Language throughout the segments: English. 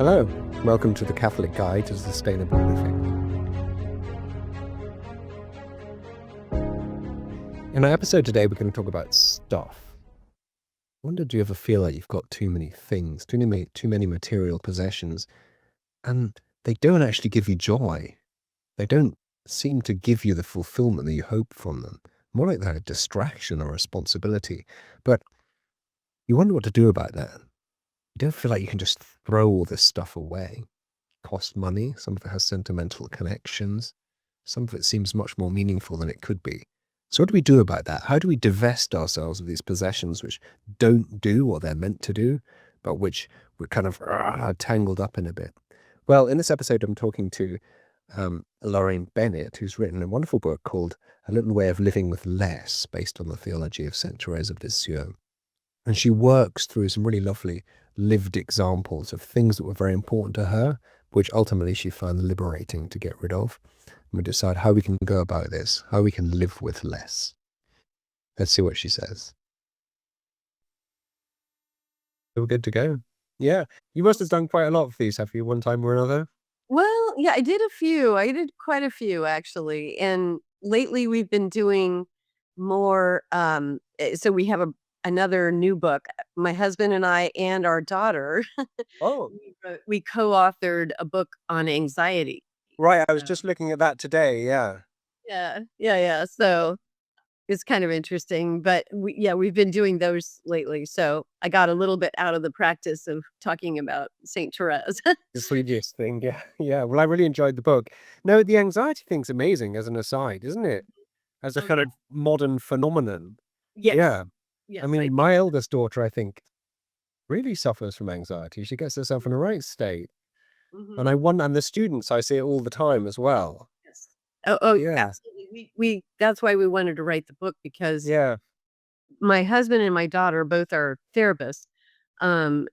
Hello, welcome to the Catholic Guide to Sustainable Living. In our episode today, we're going to talk about stuff. I wonder, do you ever feel like you've got too many things, too many material possessions, and they don't actually give you joy? They don't seem to give you the fulfillment that you hope from them. More like they're a distraction or a responsibility. But you wonder what to do about that. You don't feel like you can just throw all this stuff away. It costs money. Some of it has sentimental connections. Some of it seems much more meaningful than it could be. So what do we do about that? How do we divest ourselves of these possessions which don't do what they're meant to do, but which we're kind of tangled up in a bit? Well, in this episode, I'm talking to Lorine Bennett, who's written a wonderful book called A Little Way of Living with Less, based on the theology of Saint Thérèse of Lisieux. And she works through some really lovely lived examples of things that were very important to her, which ultimately she found liberating to get rid of. And we decide how we can go about this, how we can live with less. Let's see what she says. We're good to go. Yeah. You must have done quite a lot of these, have you, one time or another? Well, yeah, I did a few. I did quite a few, actually. And lately we've been doing more. So we have another new book. My husband and I and our daughter, Oh, we co-authored a book on anxiety. right. I was just looking at that today. Yeah. Yeah. So it's kind of interesting, but we've been doing those lately. So I got a little bit out of the practice of talking about Saint Therese. The sweetest thing. Yeah. Yeah. Well, I really enjoyed the book. No, the anxiety thing's amazing as an aside, isn't it? As a Oh, kind of modern phenomenon. yes. Yeah. I Yes, I mean, think my so. eldest daughter, I think, really suffers from anxiety. She gets herself in a right state. And Mhm. I wonder, and the students, I see it all the time as well. Yes. Oh, Yeah. absolutely. We that's why we wanted to write the book because Yeah. my husband and my daughter both are therapists. And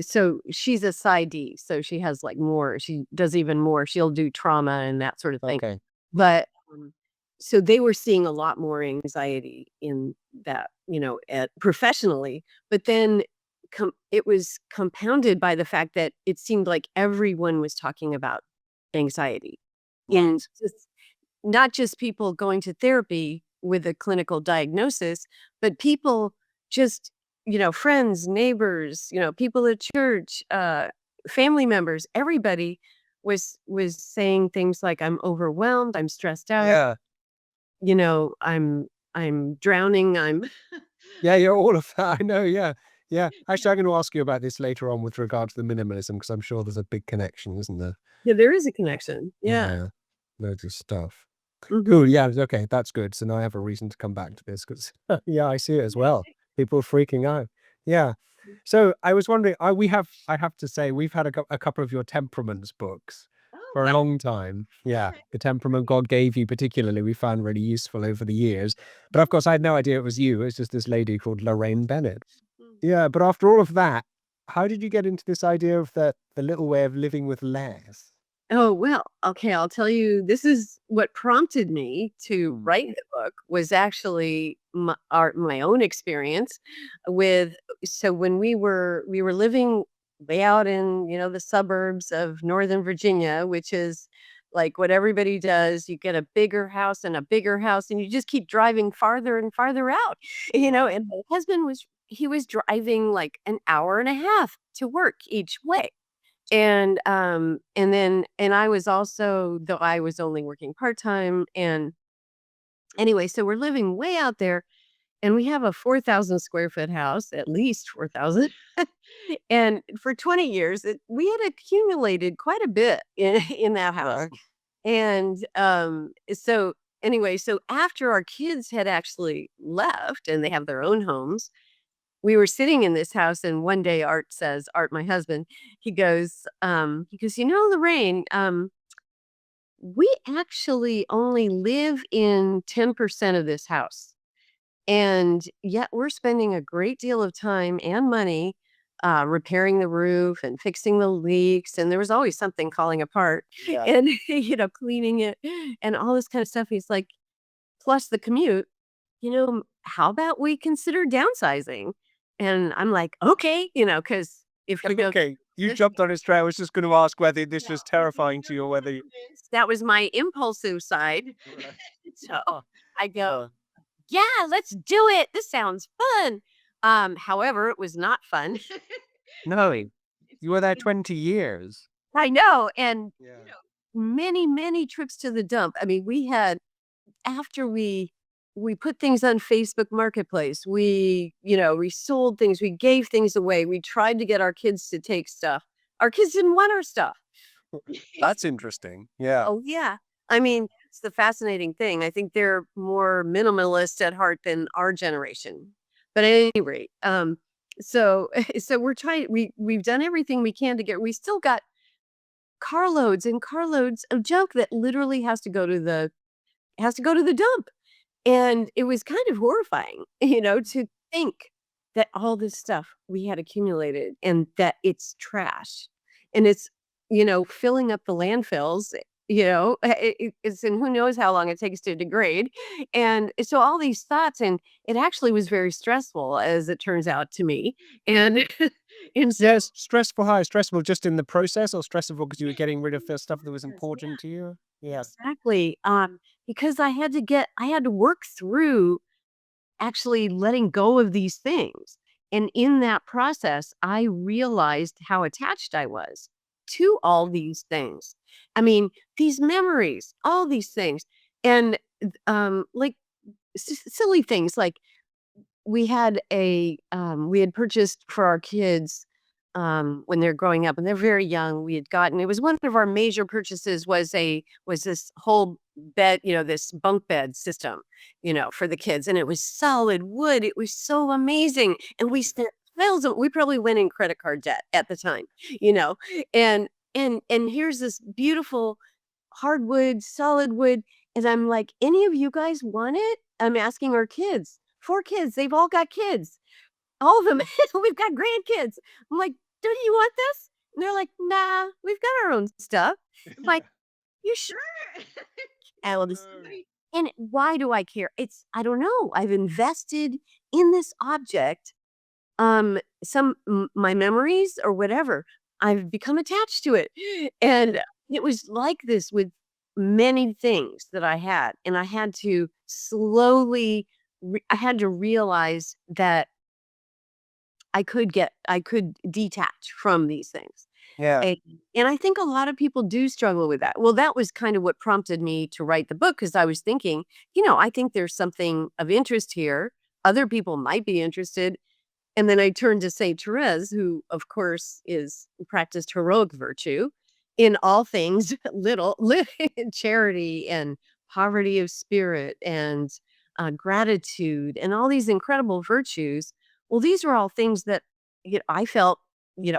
so she's a PsyD, so she has like more. She does even more. She'll do trauma and that sort of thing. Okay. But so they were seeing a lot more anxiety in that, at professionally. But then it was compounded by the fact that it seemed like everyone was talking about anxiety, and just not just people going to therapy with a clinical diagnosis, but people just, friends, neighbors, people at church, family members, everybody was saying things like, I'm overwhelmed, I'm stressed out, Yeah. I'm drowning, I'm Yeah. You're all of that. I know. Yeah. Yeah. Actually, I'm going to ask you about this later on with regard to the minimalism, because I'm sure there's a big connection, isn't there? Yeah, there is a connection. Yeah. Yeah. Loads of stuff. Mhm. Cool. Yeah. Okay. That's good. So now I have a reason to come back to this because, yeah, I see it as well. People freaking out. Yeah. So I was wondering, I have to say, we've had a couple of your temperaments books Oh, for a wow. long time. Yeah. Okay. The temperament God gave you, particularly, we found really useful over the years. But of course, I had no idea it was you. It's just this lady called Lorine Bennett. Mhm. Yeah. But after all of that, how did you get into this idea of the little way of living with less? Oh, well, okay, I'll tell you, this is what prompted me to write the book was actually my own experience with so when we were living way out in, the suburbs of Northern Virginia, which is like what everybody does, you get a bigger house and a bigger house and you just keep driving farther and farther out. And my husband was driving like an hour and a half to work each way. And I was also though I was only working part-time, and anyway, so we're living way out there, and we have a 4,000 square foot house, at least 4,000. And for 20 years, we had accumulated quite a bit in that house. Right. And, so anyway, so after our kids had actually left and they have their own homes, we were sitting in this house, and one day Art, my husband, he goes, Lorraine, we actually only live in 10% of this house. And yet we're spending a great deal of time and money repairing the roof and fixing the leaks. And there was always something falling apart Yeah. and, cleaning it and all this kind of stuff. He's like, plus the commute, how about we consider downsizing? And I'm like, okay, because if you don't, Okay. You jumped on his trail. I was just going to ask whether this was terrifying to you or whether you... That was my impulsive side. Right. So I go, yeah, let's do it. This sounds fun. However, it was not fun. No, you were there 20 years. I know. And Yeah. many, many trips to the dump. I mean, we had after we put things on Facebook Marketplace, we sold things, we gave things away, we tried to get our kids to take stuff. Our kids didn't want our stuff. That's interesting. Yeah. Oh, yeah. I mean, it's the fascinating thing. I think they're more minimalist at heart than our generation. But at any rate, so so we've done everything we can to get we still got carloads and carloads of junk that literally has to go to the dump. And it was kind of horrifying, to think that all this stuff we had accumulated and that it's trash and it's filling up the landfills, it's and who knows how long it takes to degrade. And so all these thoughts, and it actually was very stressful as it turns out to me. And, and so, Yes, stressful. How stressful? Just in the process, or stressful because you were getting rid of the stuff that was important to you? Yeah. exactly. Because I had to work through actually letting go of these things. And in that process, I realized how attached I was to all these things. I mean, these memories, all these things. And like silly things like we had purchased for our kids when they're growing up and they're very young. We had gotten it was one of our major purchases was this whole bed, this bunk bed system, for the kids, and it was solid wood. It was so amazing, and we spent miles of we probably went in credit card debt at the time, you know, and here's this beautiful hardwood, solid wood, and I'm like, any of you guys want it? I'm asking our kids. 4 kids, they've all got kids. All of them. We've got grandkids. I'm like, "Do you want this?" And they're like, "Nah, we've got our own stuff." I'm like, "You sure?" And why do I care? I don't know. I've invested in this object, my memories or whatever. I've become attached to it. And it was like this with many things that I had, and I had to slowly I had to realize that I could detach from these things. Yeah. And and I think a lot of people do struggle with that. Well, that was kind of what prompted me to write the book because I was thinking, I think there's something of interest here. Other people might be interested. And then I turned to Saint Therese, who, of course, is practiced heroic virtue in all things, charity and poverty of spirit and gratitude and all these incredible virtues. Well, these are all things that I felt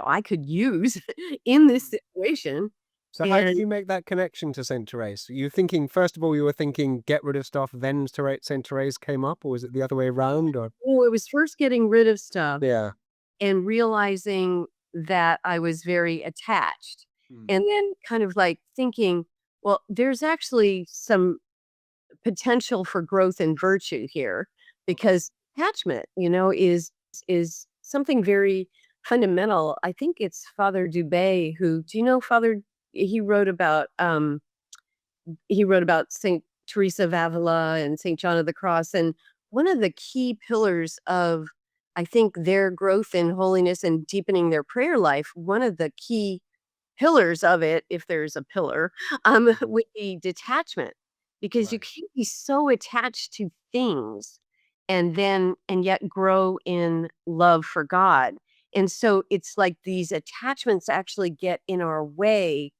I could use in this situation. So how did And you make that connection to Saint Therese? You thinking, first of all, you were thinking get rid of stuff, then Saint Therese came up, or was it the other way around? Or it was first getting rid of stuff yeah. and realizing that I was very attached. Mm. And then kind of like thinking, well, there's actually some potential for growth and virtue here because attachment, is something very fundamental. I think it's Father Dubay who do you know Father he wrote about Saint Teresa of Avila and Saint John of the Cross. And one of the key pillars of I think their growth in holiness and deepening their prayer life, one of the key pillars of it, if there's a pillar, Mhm. would be detachment. Because you Right. can't be so attached to things and yet grow in love for God. And so it's like these attachments actually get in our way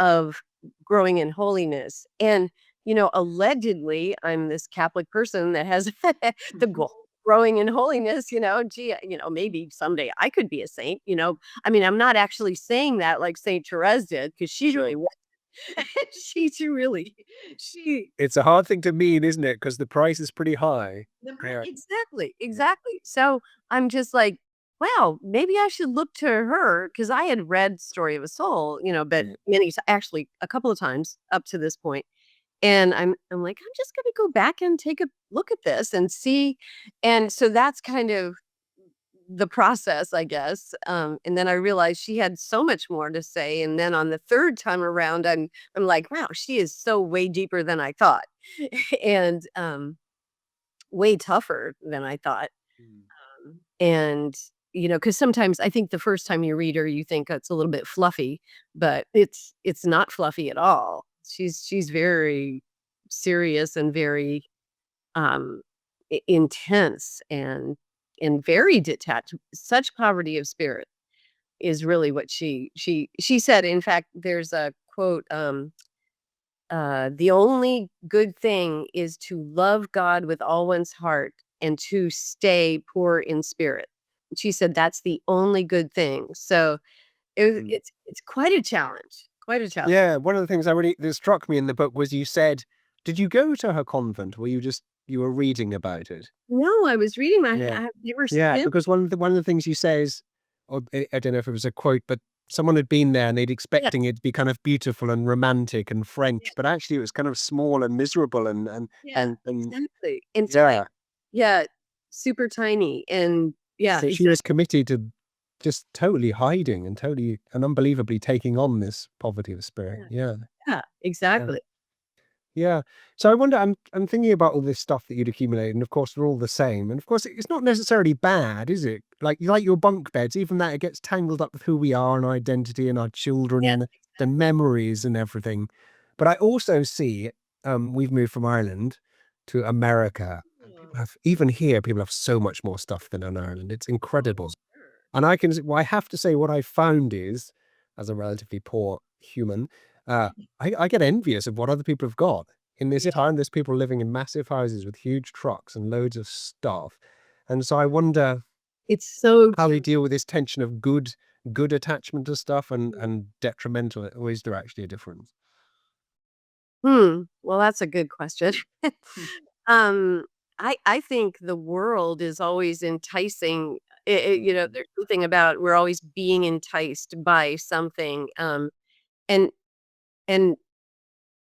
of growing in holiness. And, allegedly, I'm this Catholic person that has the goal of growing in holiness, gee, maybe someday I could be a saint. I mean, I'm not actually saying that like Saint Therese did because she really Sure. was. She really, she, It's a hard thing to mean, isn't it? Because the price is pretty high. Yeah. exactly, Yeah. exactly. So I'm just like, wow, maybe I should look to her because I had read Story of a Soul, but Mm. actually a couple of times up to this point. And I'm like, I'm just gonna go back and take a look at this and see. And so that's kind of the process, I guess. And then I realized she had so much more to say. And then on the third time around, I'm like, wow, she is so way deeper than I thought, and way tougher than I thought. Mm. And because sometimes I think the first time you read her, you think it's a little bit fluffy, but it's not fluffy at all. She's very serious and very um intense and very detached. Such poverty of spirit is really what she said. In fact, there's a quote, the only good thing is to love God with all one's heart and to stay poor in spirit. She said that's the only good thing. So Mm. it's quite a challenge. Quite a challenge. Yeah, one of the things that struck me in the book was you said, did you go to her convent? Or you were reading about it? No, I was reading Yeah. I've never Yeah, been. because one of the things you say is, or I don't know if it was a quote, but someone had been there and they'd Yeah, expecting it to be kind of beautiful and romantic and yeah, French, but actually it was kind of small and miserable yeah, and exactly. And yeah. yeah, super tiny. And yeah, So she was exactly. committed to just totally hiding and totally and unbelievably taking on this poverty of spirit. Yeah, Yeah. yeah, Yeah. exactly. Yeah. So I wonder, I'm thinking about all this stuff that you'd accumulated, and of course they're all the same. And of course it's not necessarily bad, is it? Like your bunk beds, even that it gets tangled up with who we are and our identity and our children Yes, and the exactly. memories and everything. But I also see, we've moved from Ireland to America, and Oh, even here, people have so much more stuff than in Ireland. It's oh, incredible. sure. And I have to say what I found is, as a relatively poor human, uh, I get envious of what other people have got. In this Yeah. time, there's people living in massive houses with huge trucks and loads of stuff. And so I wonder It's so how they true. deal with this tension of good attachment to stuff and detrimental. Or is there actually a difference? Well, that's a good question. Um, I think the world is always enticing. Mm. There's something about we're always being enticed by something. And and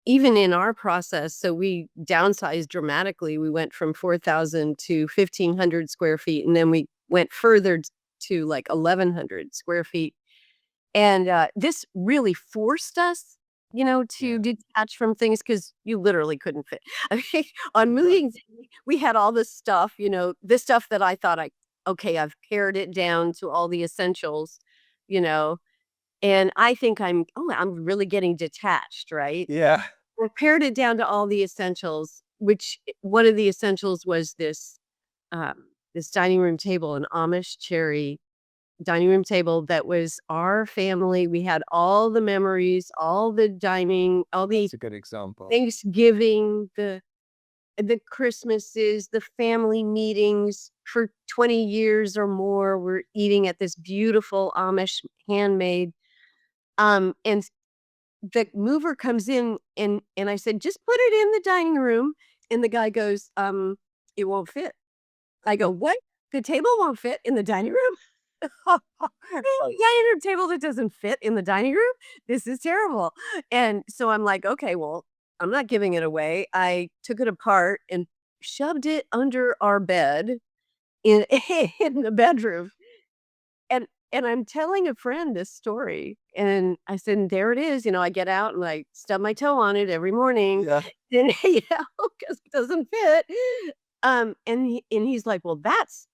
even in our process, so we downsized dramatically. We went from 4,000 to 1,500 square feet, and then we went further to like 1,100 square feet. And, this really forced us, to Yeah. detach from things because you literally couldn't fit. I mean, on Right. moving day, we had all this stuff, this stuff that I thought okay, I've pared it down to all the essentials, you know, and I think I'm really getting detached, right? Yeah. I pared it down to all the essentials, which one of the essentials was this dining room table, an Amish cherry dining room table that was our family. We had all the memories, all the dining, all the That's a good example. Thanksgiving, the Christmases, the family meetings for 20 years or more. We're eating at this beautiful Amish handmade. And the mover comes in and I said, just put it in the dining room. And the guy goes, it won't fit. I go, what? The table won't fit in the dining room? Dining room table that doesn't fit in the dining room? This is terrible. And so I'm like, okay, well, I'm not giving it away. I took it apart and shoved it under our bed in in the bedroom. And I'm telling a friend this story, and I said, "And there it is." I get out and I stub my toe on it every morning, Yeah. and 'cause it doesn't fit. And he's like, "Well, that's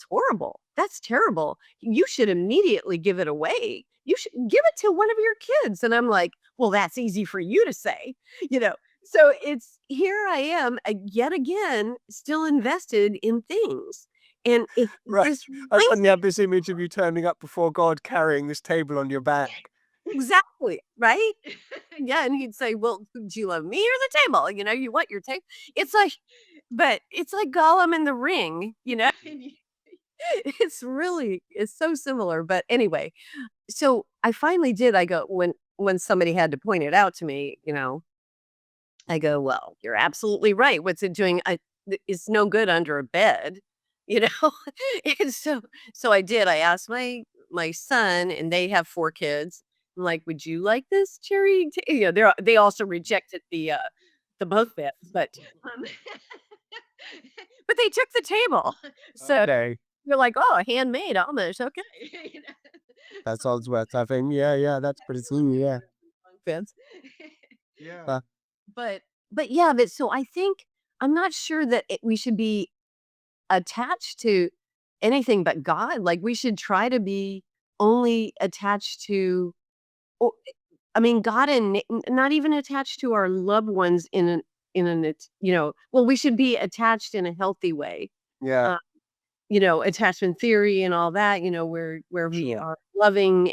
horrible. That's terrible. You should immediately give it away. You should give it to one of your kids." And I'm like, "Well, that's easy for you to say," you know. So it's here I am, yet again, still invested in things, and it Right. this I reminds suddenly have this image of you turning up before God carrying this table on your back. exactly, right? Yeah, and he'd say, "Well, do you love me or the table? You want your table." It's like but it's like Gollum in the Ring, and it's so similar, but anyway, so I finally did, I go when somebody had to point it out to me, I go, "Well, you're absolutely right. What's it doing? It's no good under a bed," you know? And so I did. I asked my son, and they have 4 kids. I'm like, "Would you like this cherry ta" they also rejected the both beds, but, but they took the table. So Okay. You're like, "Oh, handmade Amish, okay." You know? That sounds worth having. Yeah, that's pretty cool. Yeah. Fence. Yeah. But yeah, but so I think I'm not sure that we should be attached to anything but God. Like, we should try to be only attached to, o I mean, God, and not even attached to our loved ones in an it's, well, we should be attached in a healthy way. Yeah. Uh, attachment theory and all that, where we Sure. are loving,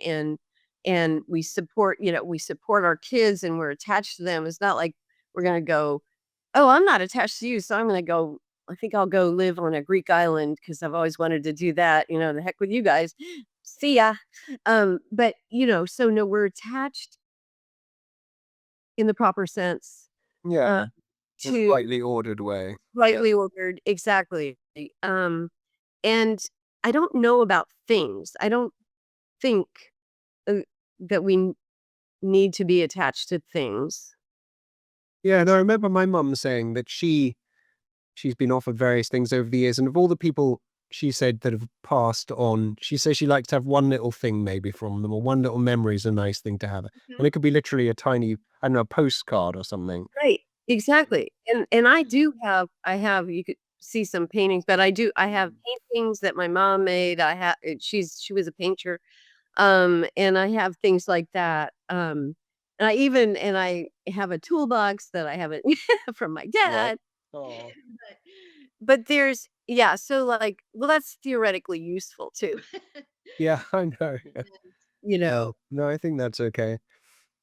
and we support our kids, and we're attached to them. It's not like we're gonna go, "Oh, I'm not attached to you, so I'm gonna go I think I'll go live on a Greek island because I've always wanted to do that, the heck with you guys. See ya." But, so no, we're attached in the proper sense, uh, Yeah. A to slightly ordered way. rightly ordered, exactly. And I don't know about things. I don't think, uh, that we need to be attached to things. Yeah, and I remember my mum saying that she's been offered various things over the years, and of all the people she said that have passed on, she says she likes to have one little thing maybe from them, or one little memory is a nice thing to have. And it could be literally a tiny, I don't know, postcard or something. Right, exactly, and I have you could see some paintings, but I have paintings that my mom made. She was a painter, and I have things like that, and I have a toolbox that I haven't from my Right. dad. Oh. But there's yeah, so, like, well, that's theoretically useful too. Yeah, I know. You know? No, I think that's okay.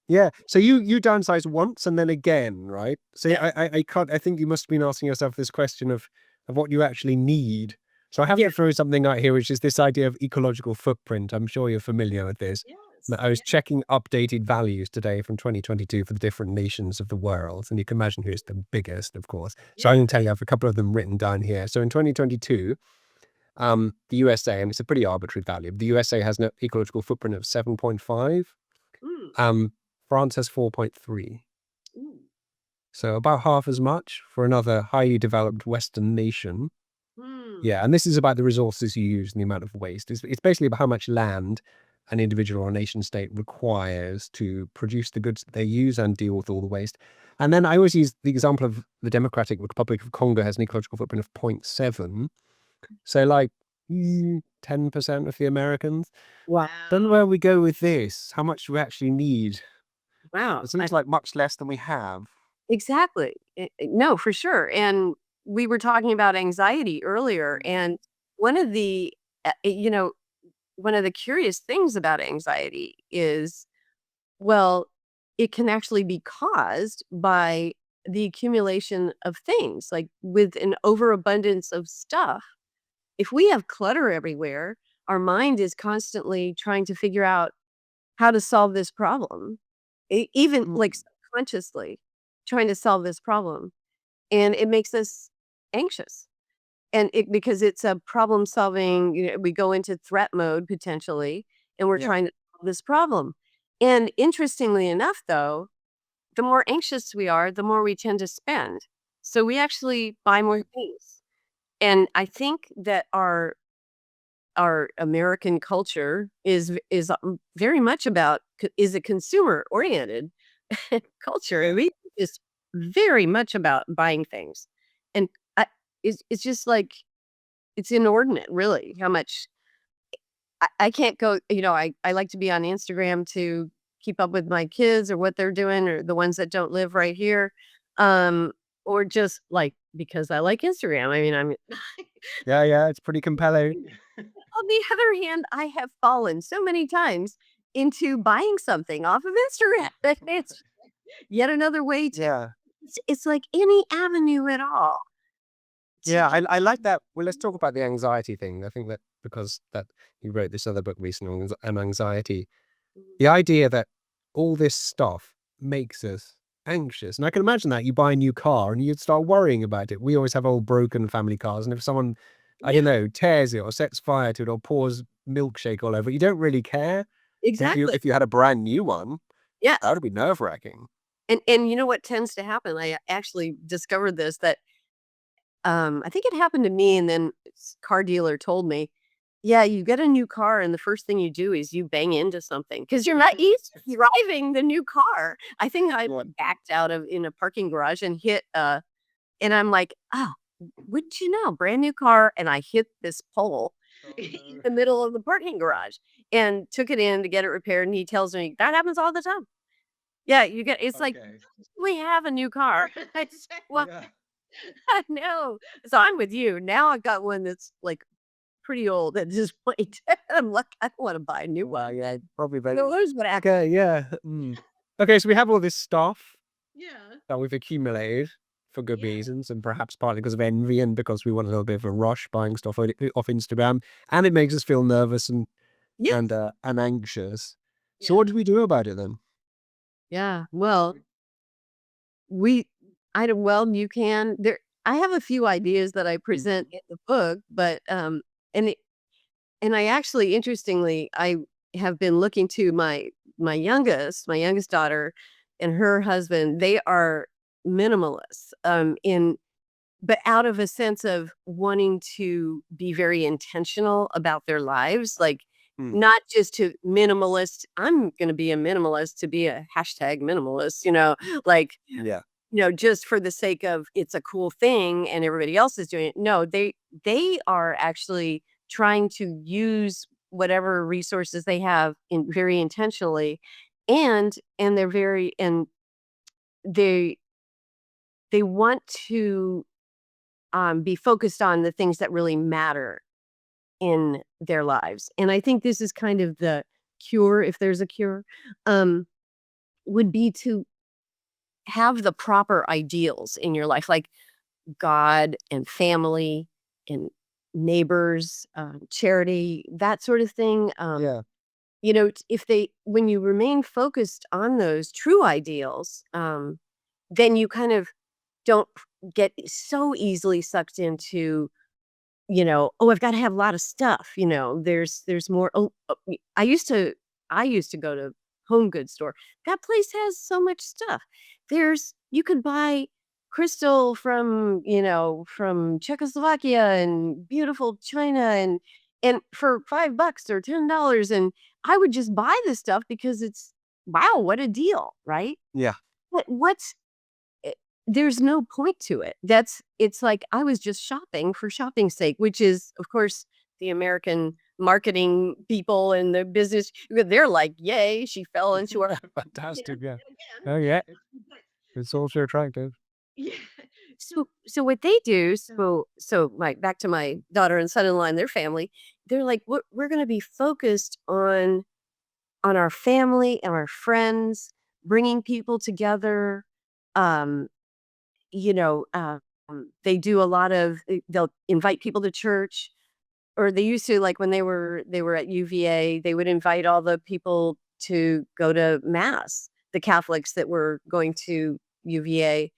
Yeah. So you downsized once and then again, right? So Yeah. I can't. I think you must have been asking yourself this question of what you actually need. So I have Yeah. to throw something out here, which is this idea of ecological footprint. I'm sure you're familiar with this. Yes. But I was Yeah. checking updated values today from 2022 for the different nations of the world, and you can imagine who's the biggest, of course. So Yeah. I'm going to tell you, I have a couple of them written down here. So in 2022, the USA, and it's a pretty arbitrary value, the USA has an ecological footprint of 7.5. Mm. Um, France has 4.3. Ooh. So about half as much for another highly developed Western nation. Hmm. Yeah, and this is about the resources you use and the amount of waste. It's basically about how much land an individual or nation state requires to produce the goods that they use and deal with all the waste. And then I always use the example of the Democratic Republic of Congo has an ecological footprint of zero point 0.7. So like 10% of the Americans. Wow. Then where we go with this, how much do we actually need? Wow. It seems like much less than we have. Exactly. No, for sure, and we were talking about anxiety earlier, and one of the, you know, one of the curious things about anxiety is, well, it can actually be caused by the accumulation of things, like, with an overabundance of stuff. If we have clutter everywhere, our mind is constantly trying to figure out how to solve this problem, even Mm. like subconsciously trying to solve this problem. And it makes us anxious. And because it's a problem solving, we go into threat mode potentially, and we're Yeah. trying to solve this problem. And interestingly enough, though, the more anxious we are, the more we tend to spend. So we actually buy more things. And I think that our American culture is very much about is a consumer oriented culture. Yeah. And we is very much about buying things, and it's just like it's inordinate, really, how much I can't go. I like to be on Instagram to keep up with my kids or what they're doing, or the ones that don't live right here, um, or just like because I like Instagram. I mean, I'm Yeah, it's pretty compelling. On the other hand, I have fallen so many times into buying something off of Instagram. It's yet another way to Yeah. it's like any avenue at all to Yeah, get I like that. Well, let's talk about the anxiety thing. I think that because that you wrote this other book recently on anxiety, the idea that all this stuff makes us anxious. And I can imagine that you buy a new car and you'd start worrying about it. We always have old broken family cars, and if someone, I Yeah, don't know, tears it or sets fire to it or pours milkshake all over it, you don't really care. exactly. If you had a brand new one, that Yes. would be nerve wracking. And you know what tends to happen? I actually discovered this, that I think it happened to me, and then car dealer told me, "Yeah, you get a new car, and the first thing you do is you bang into something because 'cause you're not used to driving the new car." I think I backed out of in a parking garage and hit, and I'm like, "Oh, wouldn't you know, brand new car," and I hit this pole Oh, in no. the middle of the parking garage and took it in to get it repaired, and he tells me, "That happens all the time." Yeah, you get it's like, Okay. "We have a new car." It's well, Yeah. I know. So I'm with you. Now I've got one that's, like, pretty old at this point. I'm like, "I don't wanna buy a new Well, one." yeah, probably better. Who knows what happened. Okay, yeah. Okay, so we have all this stuff Yeah. that we've accumulated for good Yeah. reasons, and perhaps partly because of envy and because we want a little bit of a rush buying stuff off Instagram, and it makes us feel nervous Yes. and anxious. So what Yeah. do we do about it then? Yeah. Well, we I don't well, you can there I have a few ideas that I present in the book, but, and it and I actually, interestingly, I have been looking to my youngest daughter and her husband. They are minimalists, in but out of a sense of wanting to be very intentional about their lives, like, Hmm. not just to minimalist, "I'm gonna be a minimalist to be a hashtag minimalist," like, Yeah. just for the sake of it's a cool thing and everybody else is doing it. No, they are actually trying to use whatever resources they have in very intentionally, and they're very and they they want to be focused on the things that really matter in their lives. And I think this is kind of the cure, if there's a cure, um, would be to have the proper ideals in your life, like God and family and neighbors, charity, that sort of thing. Yeah. If when you remain focused on those true ideals, then you kind of don't get so easily sucked into, "Oh, I've gotta have a lot of stuff," there's more. I used to go to Home Goods store. That place has so much stuff. You could buy crystal from Czechoslovakia and beautiful China and for $5 or $10, and I would just buy this stuff because it's, wow, what a deal, right? Yeah. But eh, there's no point to it. It's like I was just shopping for shopping's sake, which is, of course, the American marketing people and the business, they're like, "Yay, she fell into our Fantastic, yeah. again." Oh, yeah. But It's also attractive. yeah. So what they do, so my back to my daughter and son-in-law and their family, they're like, we're gonna be focused on our family and our friends, bringing people together, um, they do a lot of they'll invite people to church, or they used to, like, when they were at UVA, they would invite all the people to go to mass, the Catholics that were going to UVA,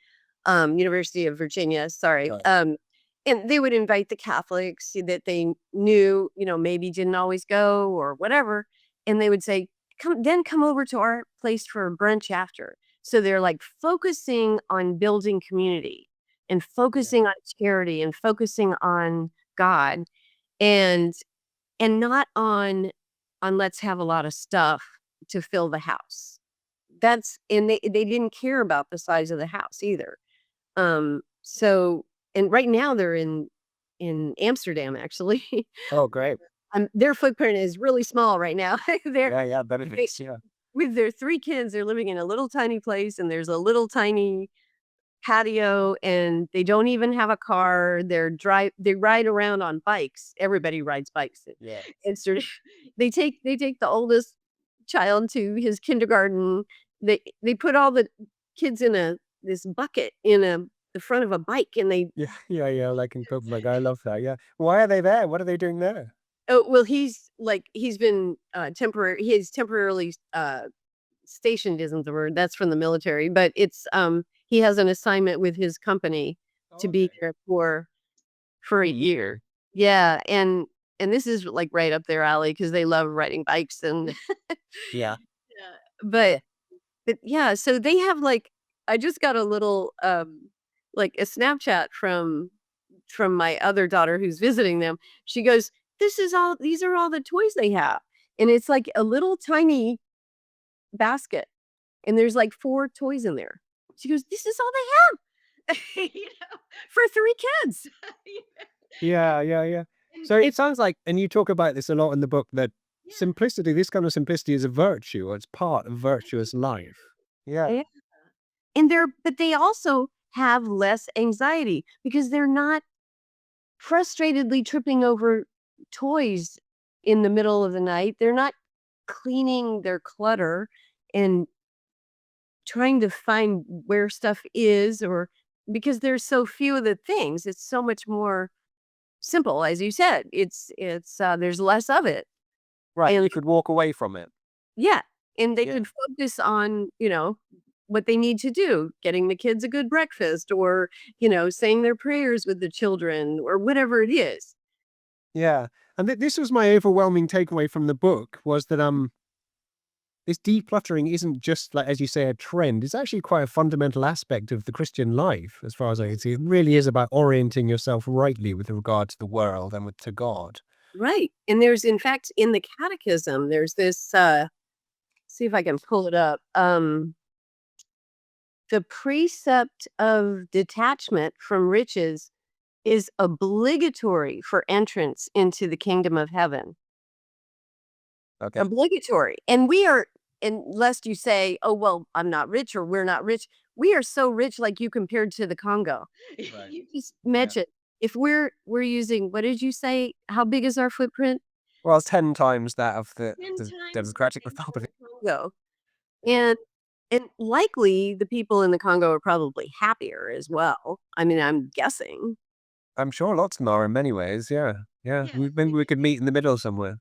University of Virginia, sorry, Right. and they would invite the Catholics that they knew, maybe didn't always go or whatever, and they would say, come over to our place for brunch after." So they're, like, focusing on building community and Yeah. focusing on charity and focusing on God, and not on let's have a lot of stuff to fill the house. And they didn't care about the size of the house either. So and right now they're in Amsterdam, actually. Oh, great. Their footprint is really small right now. They're Yeah, yeah, they benefits, yeah. with their 3 kids, they're living in a little tiny place, and there's a little tiny patio, and they don't even have a car. They ride around on bikes. Everybody rides bikes Yeah. in Amsterdam. They take the oldest child to his kindergarten. They put all the kids in this bucket in the front of a bike, and they Yeah, yeah, yeah, like in Copenhagen. I love that, yeah. Why are they there? What are they doing there? oh, well, he's been, he's temporarily, stationed isn't the word, that's from the military, but he has an assignment with his company Oh, to be okay. there for a year. Yeah, and this is, like, right up their alley because they love riding bikes and Yeah. yeah, but yeah, so they have, like, I just got a little, like, a Snapchat from from my other daughter who's visiting them. She goes, these are all the toys they have. And it's like a little tiny basket. And there's like 4 toys in there. She goes, this is all they have. For 3 kids. Yeah, yeah, yeah. And So it sounds like, and you talk about this a lot in the book, that simplicity, this kind of simplicity is a virtue, or it's part of virtuous life. Yeah. yeah. And but they also have less anxiety because they're not frustratedly tripping over toys in the middle of the night. They're not cleaning their clutter and trying to find where stuff is, or because there's so few of the things. It's so much more simple, as you said. There's less of it. Right. And You could walk away from it. yeah, and they Yeah. could focus on, what they need to do, getting the kids a good breakfast, or, saying their prayers with the children, or whatever it is. Yeah. And this was my overwhelming takeaway from the book, was that this decluttering isn't just, like, as you say, a trend. It's actually quite a fundamental aspect of the Christian life, as far as I can see. It really is about orienting yourself rightly with regard to the world and to God. Right. And there's, in fact, in the catechism, there's this, see if I can pull it up. The precept of detachment from riches is obligatory for entrance into the kingdom of heaven. Okay. Obligatory. And we are, unless you say, oh, well, I'm not rich, or we're not rich. We are so rich, like you compared to the Congo. Right. You just mentioned, if we're using, what did you say? How big is our footprint? Well, 10 times that of 10 the times Democratic the Republic. Congo. And likely the people in the Congo are probably happier as well. I mean, I'm guessing. I'm sure lots of them are in many ways. Yeah. Yeah. Yes, Maybe we could meet in the middle somewhere.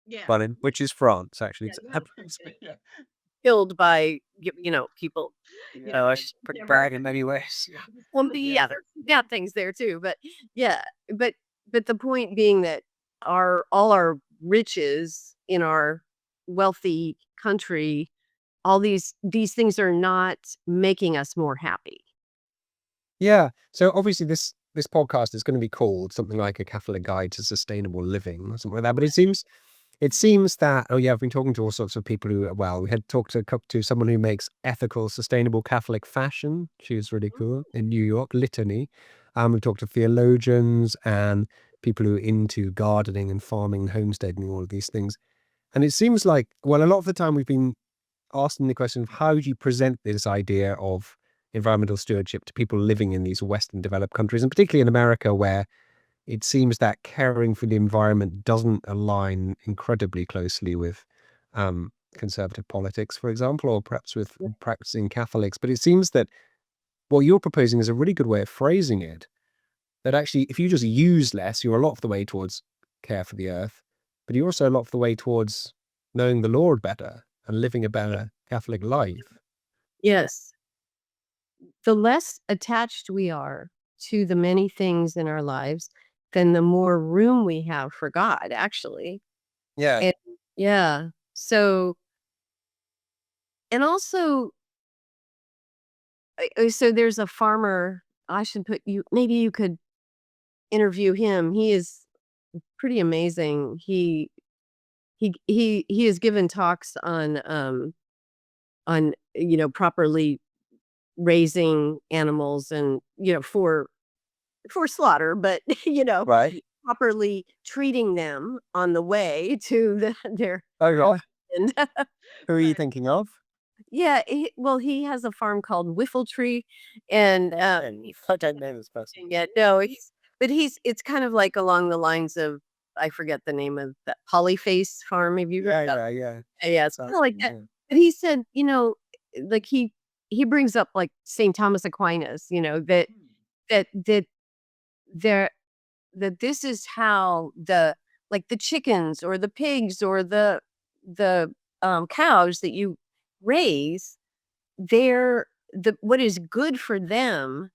yeah. Funny, which is France, actually. Yeah, It's you have happens to be, to killed by, people. yeah, it's pretty bad in many ways. Yeah. Well, yeah, there's bad things there too, but yeah, but the point being that all our riches in our wealthy country, all these things are not making us more happy. Yeah. So obviously this podcast is going to be called something like A Catholic Guide to Sustainable Living or something like that. But it seems that, oh yeah, I've been talking to all sorts of people who, well, we had talked to someone who makes ethical, sustainable Catholic fashion. She was really cool in New York, Litany. We talked to theologians and people who are into gardening and farming and homesteading and all of these things. And it seems like, well, a lot of the time we've been asking the question of how do you present this idea of environmental stewardship to people living in these Western developed countries, and particularly in America, where it seems that caring for the environment doesn't align incredibly closely with conservative politics, for example, or perhaps with practicing Catholics. But it seems that what you're proposing is a really good way of phrasing it, that actually, if you just use less, you're a lot of the way towards care for the earth, but you're also a lot of the way towards knowing the Lord better and living a better Catholic life. Yes. The less attached we are to the many things in our lives, then the more room we have for God, actually. Yeah. And yeah. So, and also, so there's a farmer. I should put you, maybe you could interview him. He is pretty amazing. He has given talks on, properly raising animals, and, for slaughter, but, Right. properly treating them on the way to their Oh, God. end. Who are you thinking of? Yeah, he has a farm called Whiffletree, and, I don't know this person. yeah, no, it's kind of like along the lines of, I forget the name of that Polyface farm. Have you heard of? Yeah, yeah. Yeah, it's So, kinda like that. yeah. But he said, like, he brings up, like, Saint Thomas Aquinas, that that there that this is how the chickens or the pigs or the cows that you raise, what is good for them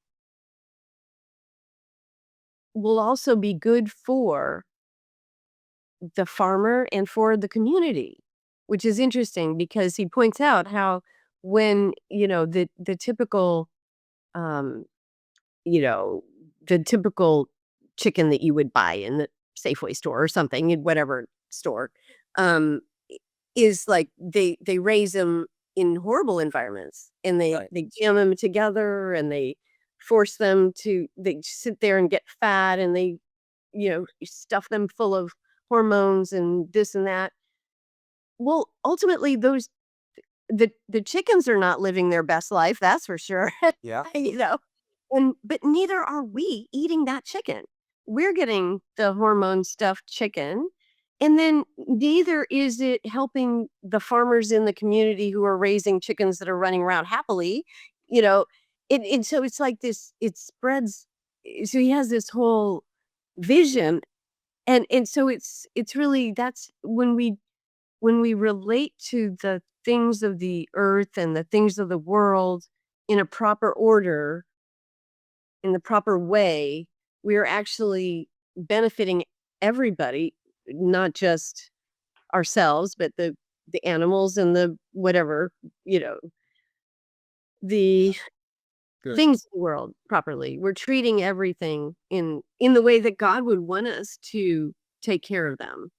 will also be good for the farmer and for the community, which is interesting because he points out how when, the typical, um, you know, the typical chicken that you would buy in the Safeway store or something, in whatever store, um, is like they raise them in horrible environments, and Right. they jam them together, and they force them to they sit there and get fat, and they, stuff them full of hormones and this and that. Well, ultimately, the chickens are not living their best life, that's for sure. Yeah. you know, but neither are we eating that chicken. We're getting the hormone stuffed chicken, and then neither is it helping the farmers in the community who are raising chickens that are running around happily. You know, and so it's like this. It spreads. So he has this whole vision, and so it's really that's when we relate to the things of the earth and the things of the world in a proper order, in the proper way, we're actually benefiting everybody, not just ourselves, but the animals and the whatever, you know, the Good. things in the world properly. We're treating everything in the way that God would want us to take care of them.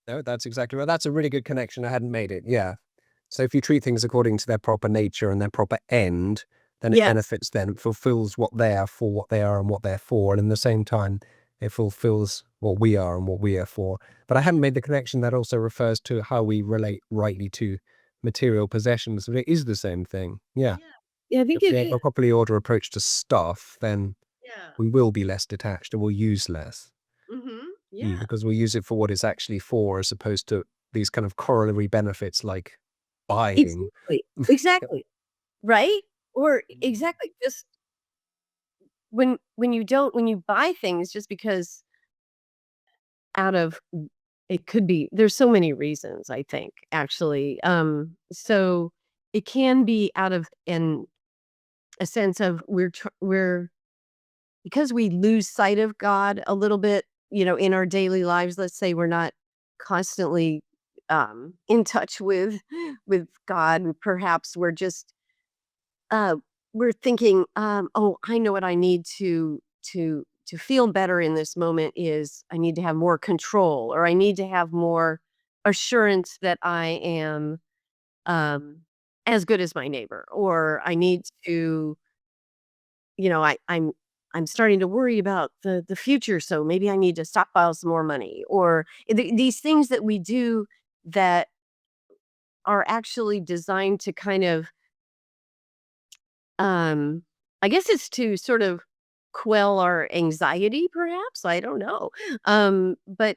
No, that's exactly right. That's a really good connection. I hadn't made it. Yeah. So if you treat things according to their proper nature and their proper end, then it Yes. benefits them. It fulfills what they are for, what they are and what they're for. And in the same time, it fulfills what we are and what we are for. But I hadn't made the connection that also refers to how we relate rightly to material possessions. But it is the same thing. Yeah. Yeah. Yeah, I think If we have it a properly ordered approach to stuff, then yeah. we will be less detached and we'll use less. Yeah. Because we'll use it for what it's actually for, as opposed to these kind of corollary benefits like buying. Exactly. Yep. Exactly. Right? Or exactly, just when you buy things just because out of it could be there's so many reasons, I think, actually. So it can be out of a sense of we're because we lose sight of God a little bit, in our daily lives. Let's say we're not constantly in touch with God. Perhaps uh, we're thinking, "Oh, I know what I need to feel better in this moment is I need to have more control, or I need to have more assurance that I am um, as good as my neighbor, or I need to, I'm starting to worry about the future, so maybe I need to stockpile some more money, or these things that we do that are actually designed to kind of Um, I guess it's to sort of quell our anxiety, perhaps, I don't know. But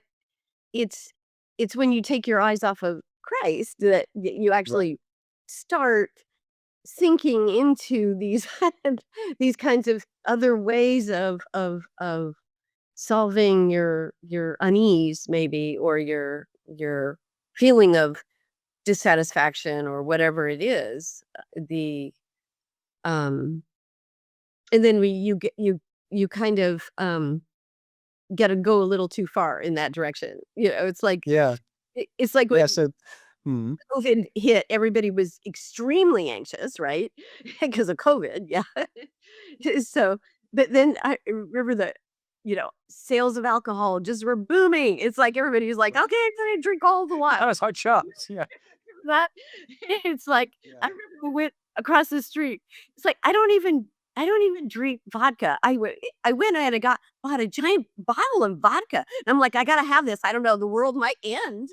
it's it's when you take your eyes off of Christ that you Right. actually start sinking into these these kinds of other ways of solving your unease, maybe, or your feeling of dissatisfaction, or whatever it is. The um And then you kind of, gotta go a little too far in that direction. It's like Yeah. it's like Yeah. when So, hmm. COVID hit, everybody was extremely anxious, right? Because of COVID, yeah. So, but then I remember that, sales of alcohol just were booming. It's like everybody was like, "Okay, I'm gonna drink all the That while." was hot shots. Yeah. That it's like, Yeah. I remember we went across the street. It's like, I don't even drink vodka. I went ahead and bought a giant bottle of vodka. And I'm like, "I gotta have this. I don't know, the world might end,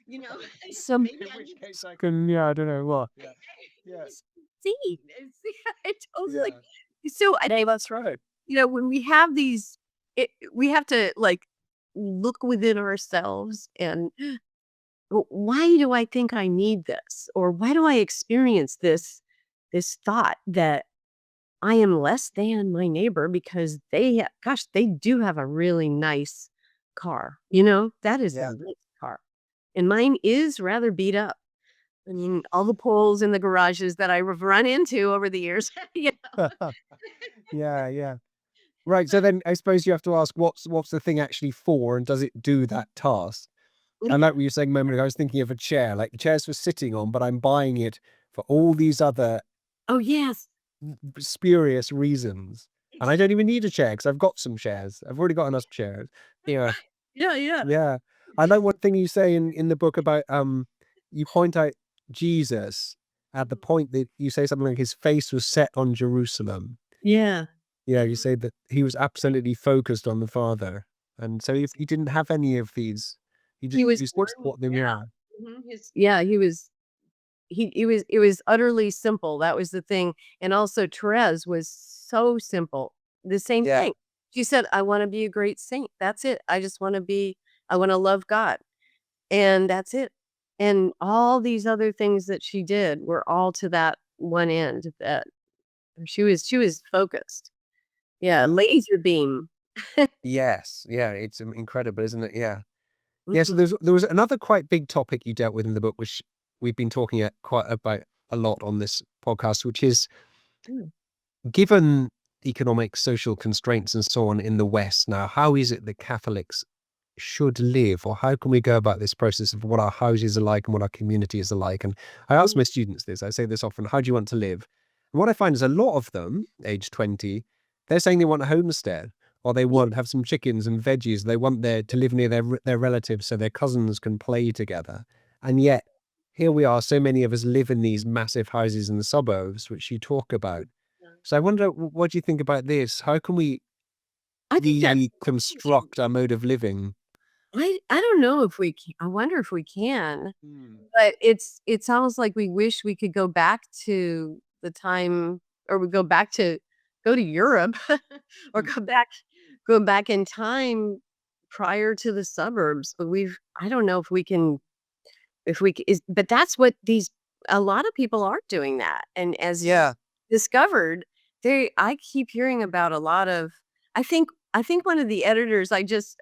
you know? So maybe In I which need case I can, yeah, I don't know what. Yeah. Yeah. to see." I totally Yeah. so I No, that's right. when we have we have to, like, look within ourselves and, why do I think I need this? Or why do I experience this thought that I am less than my neighbor because gosh, they do have a really nice car. That is a Yeah. nice car. And mine is rather beat up. I mean, all the poles in the garages that I've run into over the years. Yeah. Yeah. Right. So then I suppose you have to ask what's the thing actually for, and does it do that task? And like what you were saying a moment ago, I was thinking of a chair, like the chair's for sitting on, but I'm buying it for all these other Oh, yes. spurious reasons. And I don't even need a chair because I've got some chairs. I've already got enough chairs. Yeah. Yeah, yeah. Yeah. I like one thing you say in the book about you point out Jesus at the point that you say something like his face was set on Jerusalem. Yeah. Yeah, you say that he was absolutely focused on the Father. And so if he didn't have any of these, he He just was used to born export them. Yeah. yeah, he was utterly simple. That was the thing. And also Therese was so simple. The same Yeah. thing. She said, I want to be a great saint. That's it. I want to love God. And that's it. And all these other things that she did were all to that one end, that she was focused. Yeah, laser beam. Yes. Yeah. It's incredible, isn't it? Yeah. Yeah. So Mhm. there was another quite big topic you dealt with in the book, which we've been talking quite about a lot on this podcast, which is Mm. given economic, social constraints and so on in the West now, how is it that Catholics should live, or how can we go about this process of what our houses are like and what our communities are like? And I ask my students this, I say this often, how do you want to live? And what I find is a lot of them, age 20, they're saying they want a homestead, or they want to have some chickens and veggies. They want to live near their relatives so their cousins can play together. And yet, here we are, so many of us live in these massive houses in the suburbs, which you talk about. So I wonder, what do you think about this? How can we I think that's reconstruct our mode of living? I don't know if we can. I wonder if we can. Hmm. But it's almost like we wish we could go back to the time, or we go to Europe or Mm. go back in time prior to the suburbs. But I don't know but that's what a lot of people are doing that. And as Yeah. discovered, I keep hearing about a lot of, I think one of the editors, I just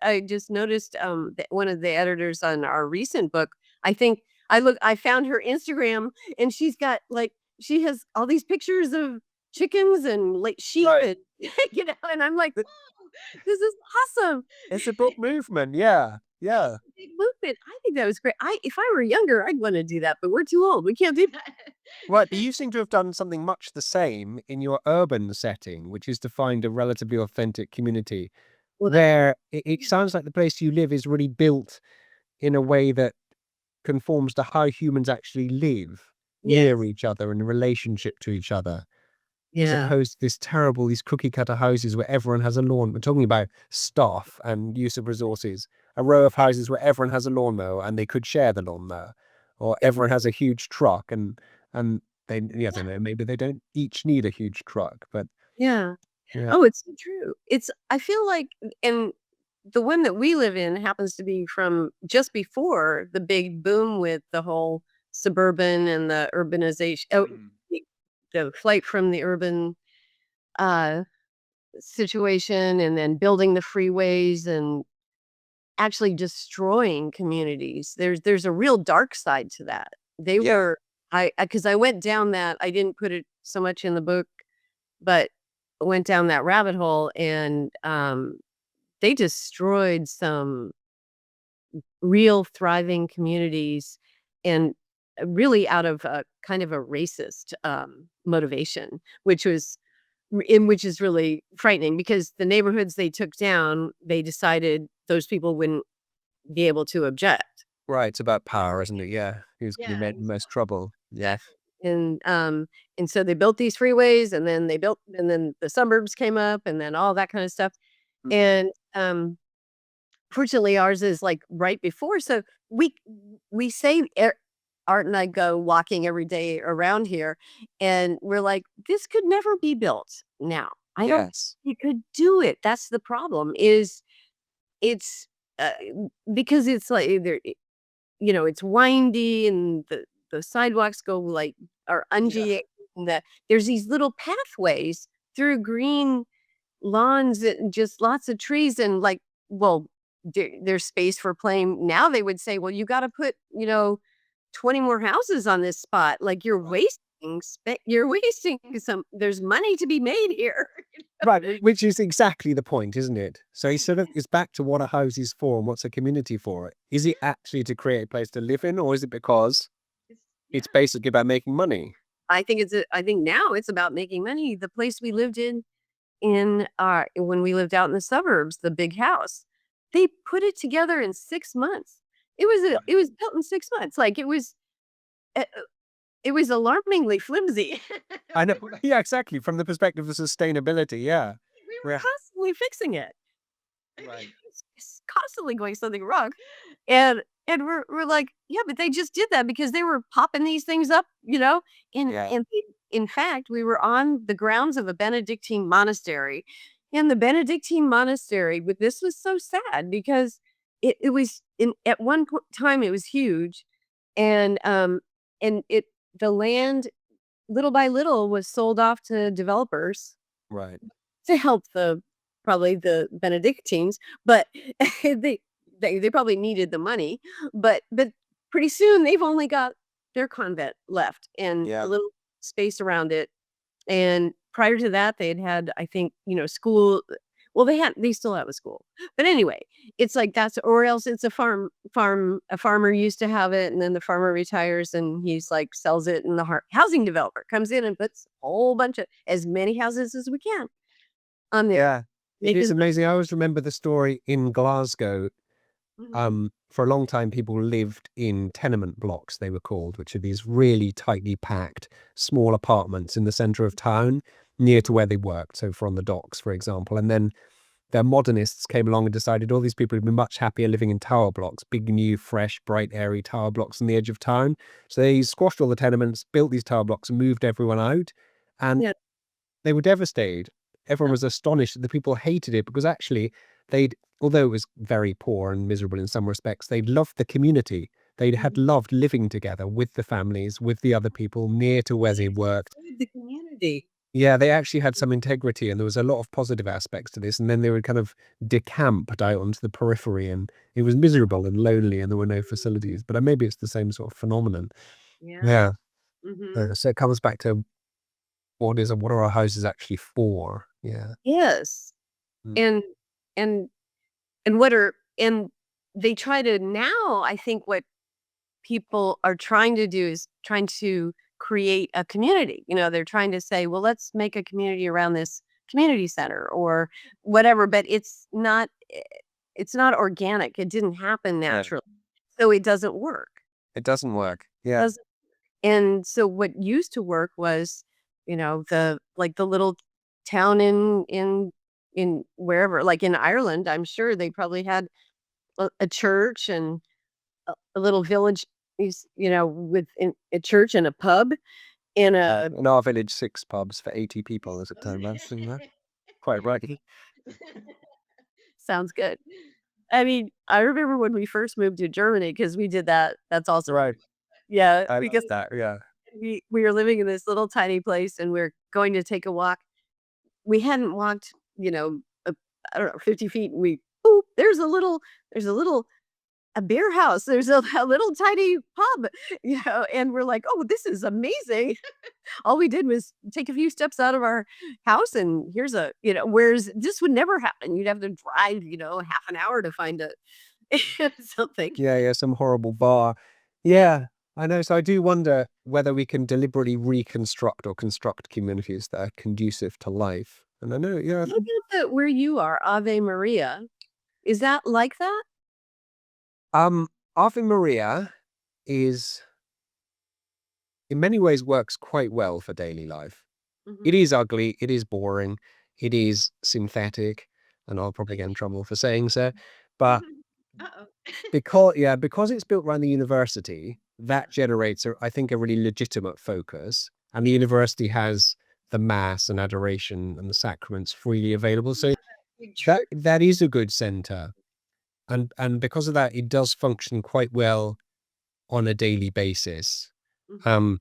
noticed, that one of the editors on our recent book, I found her Instagram, and she has all these pictures of chickens and like sheep, Right. and and I'm like, "Whoa, this is awesome." It's a book movement. Yeah. It's Yeah. a big movement. I think that was great. If I were younger, I'd wanna do that, but we're too old. We can't do that. Right. But you seem to have done something much the same in your urban setting, which is to find a relatively authentic community Well, that's where it sounds like the place you live is really built in a way that conforms to how humans actually live near yes. each other in relationship to each other, as Yeah. opposed to these cookie cutter houses where everyone has a lawn. We're talking about staff and use of resources. A row of houses where everyone has a lawnmower and they could share the lawnmower, or everyone has a huge truck and they, yeah, I don't know, maybe they don't each need a huge truck, but Yeah. yeah, Oh, it's so true. I feel like, and the one that we live in happens to be from just before the big boom with the whole suburban and the urbanization. Oh, Mm. the flight from the urban uh, situation, and then building the freeways and actually destroying communities. There's a real dark side to that. They Yeah, were I because I went down that. I didn't put it so much in the book, but went down that rabbit hole, and they destroyed some real thriving communities, and really out of a kind of a racist motivation, which is really frightening, because the neighborhoods they took down, they decided those people wouldn't be able to object. right. It's about power, isn't it? Yeah, who's going to Yeah, make the most trouble? Yeah. exactly. And so they built these freeways, and then the suburbs came up, and then all that kind of stuff. Mm. And fortunately, ours is like right before. So we say, Art and I go walking every day around here, and we're like, this could never be built now. I don't Yes. think you could do it. That's the problem. Is it's uh, because it's like it's windy, and the sidewalks are Yeah. undulating, and there's these little pathways through green lawns and just lots of trees, and well, there's space for playing. Now they would say, well, you got to put 20 more houses on this spot. Like, you're wasting there's money to be made here. Right, which is exactly the point, isn't it? So he sort of is back to what a house is for and what's a community for. Is it actually to create a place to live in, or is it because Yeah. it's basically about making money? I think now it's about making money. The place we lived in when we lived out in the suburbs, the big house. They put it together in 6 months. It was built in 6 months. Like, it was alarmingly flimsy. I know. Yeah, exactly. From the perspective of sustainability. Yeah. We were Yeah. constantly fixing it. Right. It's constantly going something wrong. And we're like, "Yeah, but they just did that because they were popping these things up, you know?" Yeah. And in fact, we were on the grounds of a Benedictine monastery. And the Benedictine monastery, but this was so sad because it was at one time it was huge, and it the land little by little was sold off to developers Right. to help probably the Benedictines, but they they probably needed the money, but pretty soon they've only got their convent left and Yeah. a little space around it, and prior to that, they had, I think, school. Well, they still have a school, but anyway, it's like that's, or else it's a farmer used to have it, and then the farmer retires, and he's like sells it, and the housing developer comes in and puts a whole bunch of as many houses as we can on there. Yeah. It Make is as amazing. I always remember the story in Glasgow. Mhm. For a long time, people lived in tenement blocks, they were called, which are these really tightly packed small apartments in the center of town near to where they worked. So, from the docks, for example. And then their modernists came along and decided all these people would be much happier living in tower blocks, big, new, fresh, bright, airy tower blocks on the edge of town. So, they squashed all the tenements, built these tower blocks, and moved everyone out. And Yeah. they were devastated. Everyone was astonished that the people hated it because actually although it was very poor and miserable in some respects, they'd loved the community. They had Mhm. loved living together with the families, with the other people near to where They they worked. enjoyed the community. Yeah, they actually had some integrity and there was a lot of positive aspects to this. And then they were kind of decamped out onto the periphery and it was miserable and lonely and there were no facilities. But maybe it's the same sort of phenomenon. Yeah. Yeah. Mhm. So it comes back to what are our houses actually for? Yeah. Yes. Mm. And and and what are and they try to now, I think what people are trying to do is trying to create a community. They're trying to say, well, let's make a community around this community center or whatever, but it's not organic. It didn't happen No, naturally. So it doesn't work. it doesn't work. Yeah. Doesn't And so what used to work was, the little town in wherever, like in Ireland, I'm sure they probably had a church and a little village with a church and a pub and a In our village, 6 pubs for 80 people at a time. That's quite right. sounds good. I mean, I remember when we first moved to Germany because we did that. That's also Right. yeah, I love because that. Yeah. we were living in this little tiny place and we're going to take a walk. We hadn't walked, I don't know, 50 feet, and there's a beer house. There's a little tiny pub, and we're like, "Oh, this is amazing." All we did was take a few steps out of our house, and here's whereas this would never happen. You'd have to drive, half an hour to find something. Yeah, yeah, some horrible bar. Yeah, I know. So I do wonder whether we can deliberately reconstruct or construct communities that are conducive to life. And I know, yeah, What about where you are, Ave Maria? Is that like that? um, Ave Maria is in many ways works quite well for daily life. It Mhm. is ugly, it is boring, it is synthetic, and I'll probably get in trouble for saying so. But Uh-oh. because it's built around the university, that generates, I think, a really legitimate focus. And the university has the mass and adoration and the sacraments freely available. So Big that is a good center. And because of that, it does function quite well on a daily basis. Mhm. Um,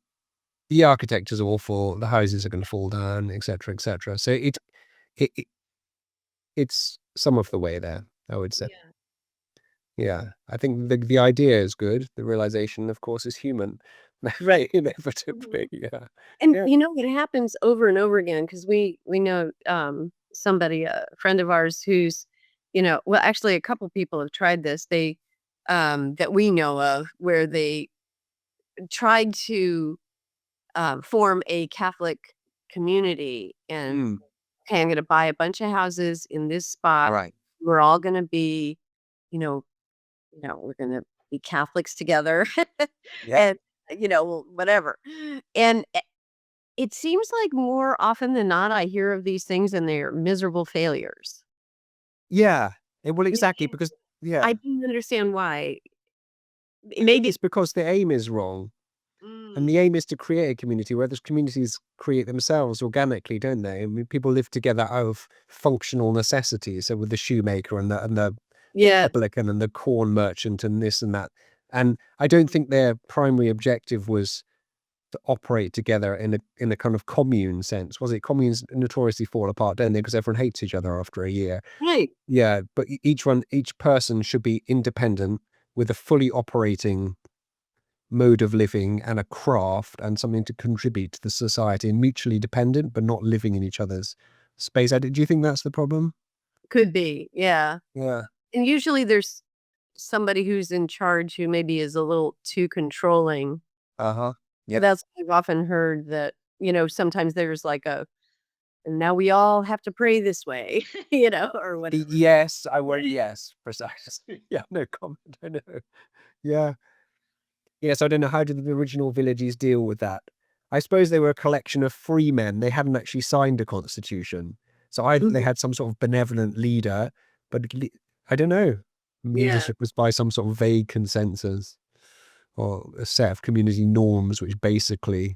the architecture's awful, the houses are going to fall down, etc., etc. So it it's some of the way there, I would say. Yeah. Yeah, I think the idea is good. The realization, of course, is human. Right. Inevitably, Mhm. yeah. And Yeah. it happens over and over again because we know somebody, a friend of ours who's, well, actually a couple people have tried this. They that we know of where they tried to form a Catholic community and Mm. okay, I'm gonna buy a bunch of houses in this spot. Right. We're all gonna be, you know, we're gonna be Catholics together Yeah. and, whatever. And it seems like more often than not, I hear of these things and they're miserable failures. Yeah. Well, And exactly, because yeah. I didn't understand why. I think Maybe it's because the aim is wrong. And mm, the aim is to create a community, where those communities create themselves organically, don't they? I mean, people live together out of functional necessities. So with the shoemaker and the yeah. publican and the corn merchant and this and that. And I don't think their primary objective was to operate together in a kind of commune sense. Was it? Communes notoriously fall apart, don't they? Because everyone hates each other after a year. Right. Yeah, but each person should be independent with a fully operating mode of living and a craft and something to contribute to the society, and mutually dependent, but not living in each other's space. Do you think that's the problem? Could be. Yeah. Yeah. And usually there's somebody who's in charge who maybe is a little too controlling. Uh-huh. Yep. That's I've often heard that, sometimes there's like and now we all have to pray this way, or whatever. Yes, I would. Yes, precisely. Yeah, no comment. I know. Yeah. Yes, I don't know, how did the original villages deal with that? I suppose they were a collection of free men. They hadn't actually signed a constitution. So either they Mhm. had some sort of benevolent leader, but I don't know. Yeah. Leadership was by some sort of vague consensus or a set of community norms which basically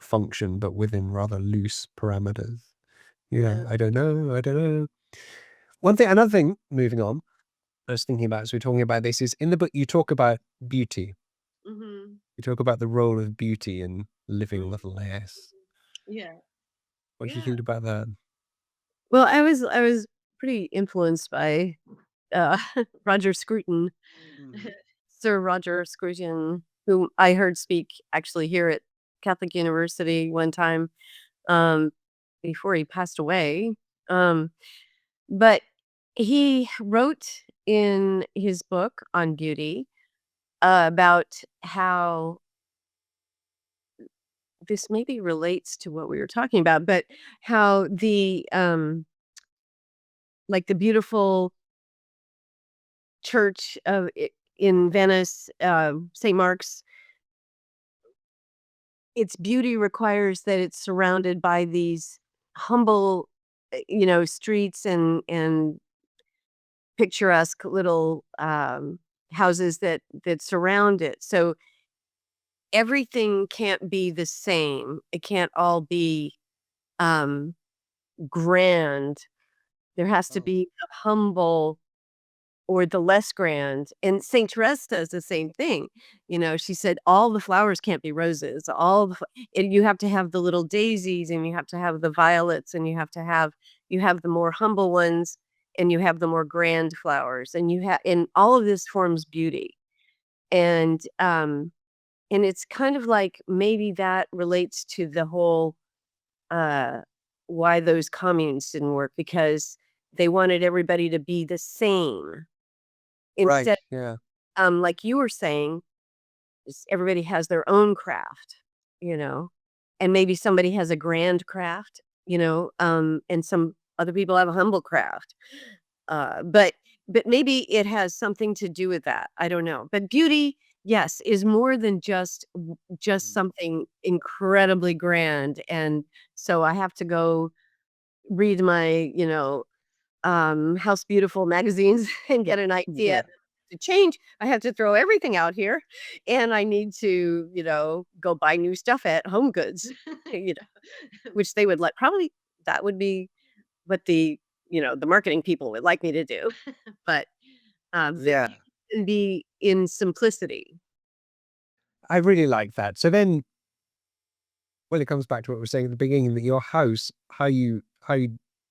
function but within rather loose parameters. Yeah, Yeah. I don't know. I don't know. Another thing, moving on, I was thinking about as we're talking about this, is in the book you talk about beauty. Mhm. You talk about the role of beauty in living a Mhm. little less. Yeah. What do you Yeah. think about that? Well, I was pretty influenced by, uh, Roger Scruton, Mm. Sir Roger Scruton, whom I heard speak actually here at Catholic University one time, um, before he passed away. Um, but he wrote in his book on beauty, about how this maybe relates to what we were talking about, but how like the beautiful church in Venice, St. Mark's, its beauty requires that it's surrounded by these humble, streets and picturesque little houses that surround it. So everything can't be the same. It can't all be um, grand. There has to Oh, be the humble or the less grand. And Saint Therese does the same thing. She said all the flowers can't be roses. And you have to have the little daisies, and you have to have the violets, and you have the more humble ones, and you have the more grand flowers, and all of this forms beauty. And it's kind of like maybe that relates to the whole uh why those communes didn't work, because they wanted everybody to be the same. right. Instead, Yeah. like you were saying, everybody has their own craft, you know, and maybe somebody has a grand craft, and some other people have a humble craft. But maybe it has something to do with that. I don't know. But beauty, yes, is more than just Mm. something incredibly grand. And so I have to go read my, House Beautiful magazines and get an idea Yeah. to change. I have to throw everything out here, and I need to, go buy new stuff at Home Goods, which they would like. Probably that would be what the marketing people would like me to do. But the Yeah. beauty can be in simplicity. I really like that. So then, well, it comes back to what we were saying at the beginning, that your house, how you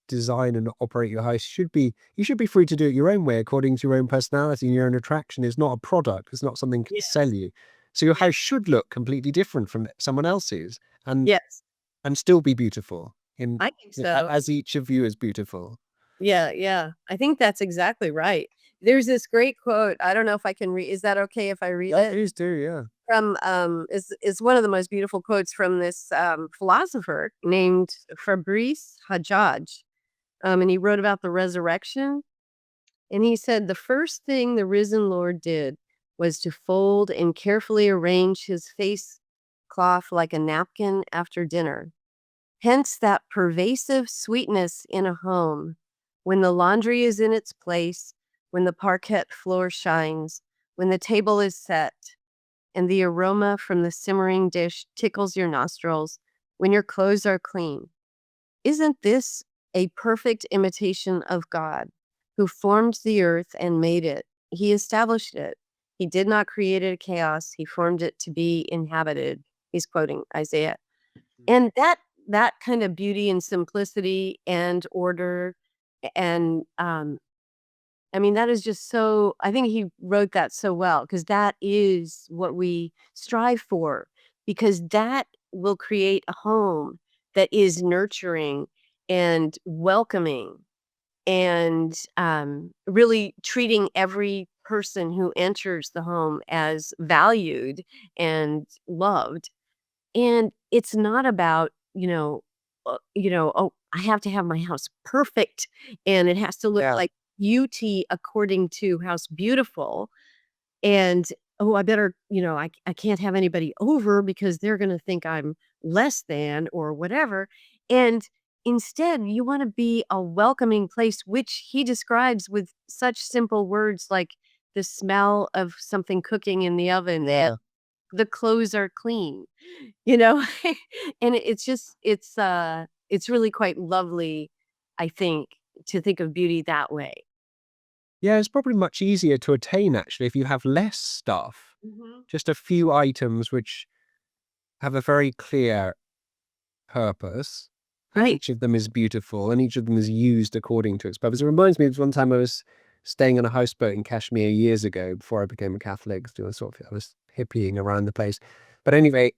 design and operate your house you should be free to do it your own way, according to your own personality and your own attraction. It's not a product. It's not something to sell Yes. you. So your Yeah. house should look completely different from someone else's, and Yes. still be beautiful in I think so. as each of you is beautiful. Yeah, yeah. I think that's exactly right. There's this great quote. I don't know if I can read. Is that okay if I read Yeah, it? please do. Yeah. From is one of the most beautiful quotes from this philosopher named Fabrice Hajjaj. and he wrote about the resurrection. And he said the first thing the risen Lord did was to fold and carefully arrange his face cloth like a napkin after dinner. Hence that pervasive sweetness in a home when the laundry is in its place, when the parquet floor shines, when the table is set, and the aroma from the simmering dish tickles your nostrils, when your clothes are clean. Isn't this a perfect imitation of God, who formed the earth and made it? He established it. He did not create it chaos. He formed it to be inhabited. He's quoting Isaiah. And that kind of beauty and simplicity and order and I mean, that is just so I think he wrote that so well because that is what we strive for, because that will create a home that is nurturing and welcoming and, really treating every person who enters the home as valued and loved. And it's not about, "Oh, I have to have my house perfect, and it has to look Yeah. like beauty according to House Beautiful." And, "Oh, I better I can't have anybody over because they're gonna think I'm less than or whatever." And instead, you wanna be a welcoming place, which he describes with such simple words like the smell of something cooking in the oven, the clothes are clean, you know? And it's really quite lovely, I think, to think of beauty that way. Yeah, it's probably much easier to attain actually if you have less stuff. Mhm. Just a few items which have a very clear purpose, and Right. each of them is beautiful and each of them is used according to its purpose. It reminds me of one time I was staying on a houseboat in Kashmir years ago before I became a Catholic. So I was hippieing around the place. But anyway,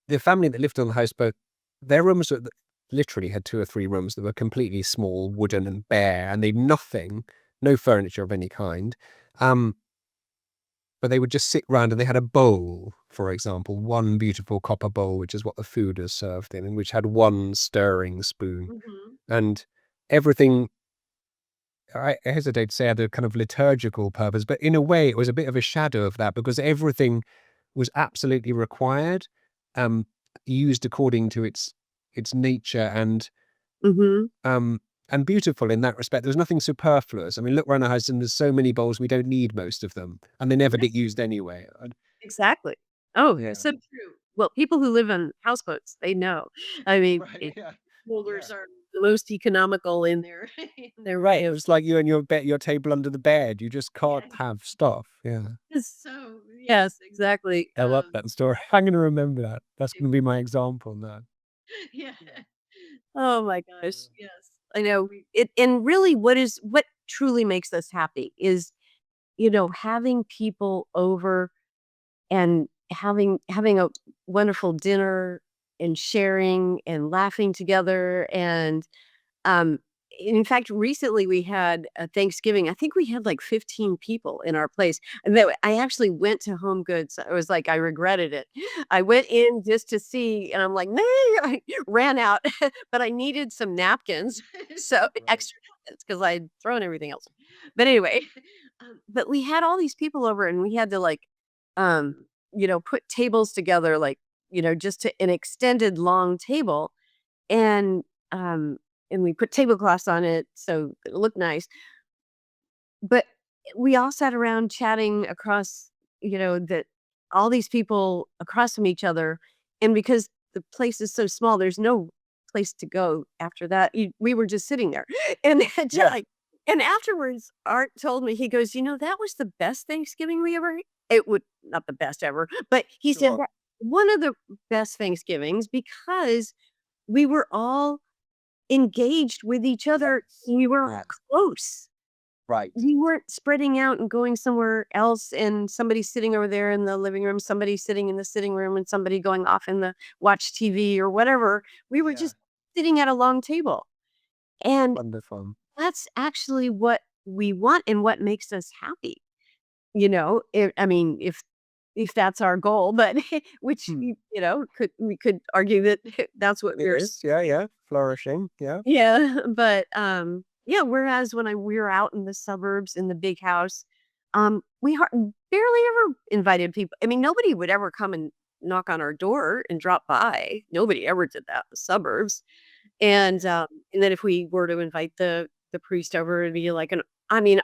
the family that lived on the houseboat, their rooms literally had 2 or 3 rooms that were completely small, wooden and bare, and they'd nothing, no furniture of any kind. Um, but they would just sit round and they had a bowl, for example, one beautiful copper bowl, which is what the food is served in, and which had one stirring spoon. Mhm. And everything, I hesitate to say, had a kind of liturgical purpose, but in a way it was a bit of a shadow of that because everything was absolutely required, um, used according to its nature Mhm. um, and beautiful in that respect. There's nothing superfluous. I mean, look around our house and there's so many bowls, we don't need most of them, and they never get Yes, used anyway. exactly. Oh, Yeah. so true. Well, people who live on houseboats, they know. I mean, Right, yeah. holders Yeah. are the most economical in their in their Right, it rooms. was like you and your table under the bed. You just can't Yeah. have stuff. Yeah. So yes, exactly. I love that story. I'm gonna remember that. That's gonna be my example now. Yeah. Yeah. Oh my gosh, yes. I know. It and really what truly makes us happy is, having people over and having a wonderful dinner and sharing and laughing together and um, in fact, recently we had a Thanksgiving. I think we had like 15 people in our place. And then I actually went to Home Goods. I was like, I regretted it. I went in just to see, and I'm like, no, I ran out, but I needed some napkins. So Right. extra napkins because I'd thrown everything else. But anyway, but we had all these people over and we had to like, put tables together, like, just to an extended long table and, um, and we put tablecloths on it so it looked nice. But we all sat around chatting across, that all these people across from each other. And because the place is so small, there's no place to go after that. We were just sitting there. And Yeah. like, and afterwards, Art told me, he goes, that was the best Thanksgiving we ever, it would not the best ever, but he said Sure. that one of the best Thanksgivings because we were all engaged with each other. Yes. We were Yeah. close. Right. We weren't spreading out and going somewhere else and somebody sitting over there in the living room, somebody sitting in the sitting room, and somebody going off in the watch TV or whatever. We were Yeah. just sitting at a long table. And Wonderful. that's actually what we want and what makes us happy. I mean, if if that's our goal, but which, Hmm. we could argue that that's what It is. Yeah, yeah. Flourishing. Yeah. yeah, but, yeah, whereas when we were out in the suburbs in the big house, we barely ever invited people. I mean, nobody would ever come and knock on our door and drop by. Nobody ever did that in the suburbs. And then if we were to invite the priest over, it'd be like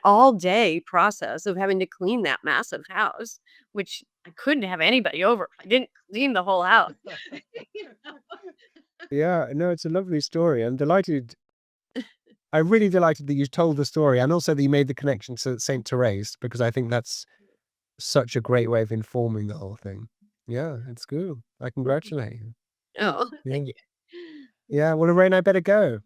all day process of having to clean that massive house, which I couldn't have anybody over if I didn't clean the whole house. You know? Yeah. No, it's a lovely story. I'm really delighted that you told the story and also that you made the connection to Saint Therese, because I think that's such a great way of informing the whole thing. Yeah, it's good. I congratulate you. Oh, Yeah. thank you. Yeah. Well, Lorraine, I better go.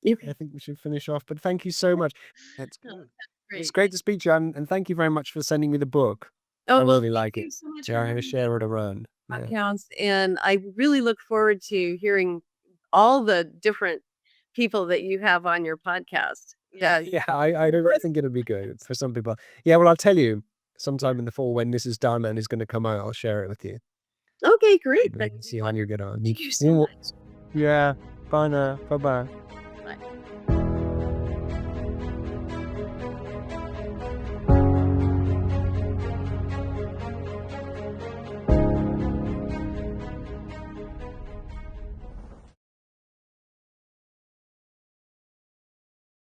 I Okay. think we should finish off, but thank you so much. It's Oh, good. that's It's great. great to speak to you, and thank you very much for sending me the book. Oh, I well, really thank like it. you so much for Share having me share it around. on Yeah. podcasts, and I really look forward to hearing all the different people that you have on your podcast. Yeah. Yeah, I think it'll be good for some people. Yeah, well, I'll tell you sometime in the fall when this is done and is going to come out. I'll share it with you. Okay, great. That And could be see how fun. you get on. Thank you so Yeah. much. Yeah. Bye now. Bye bye.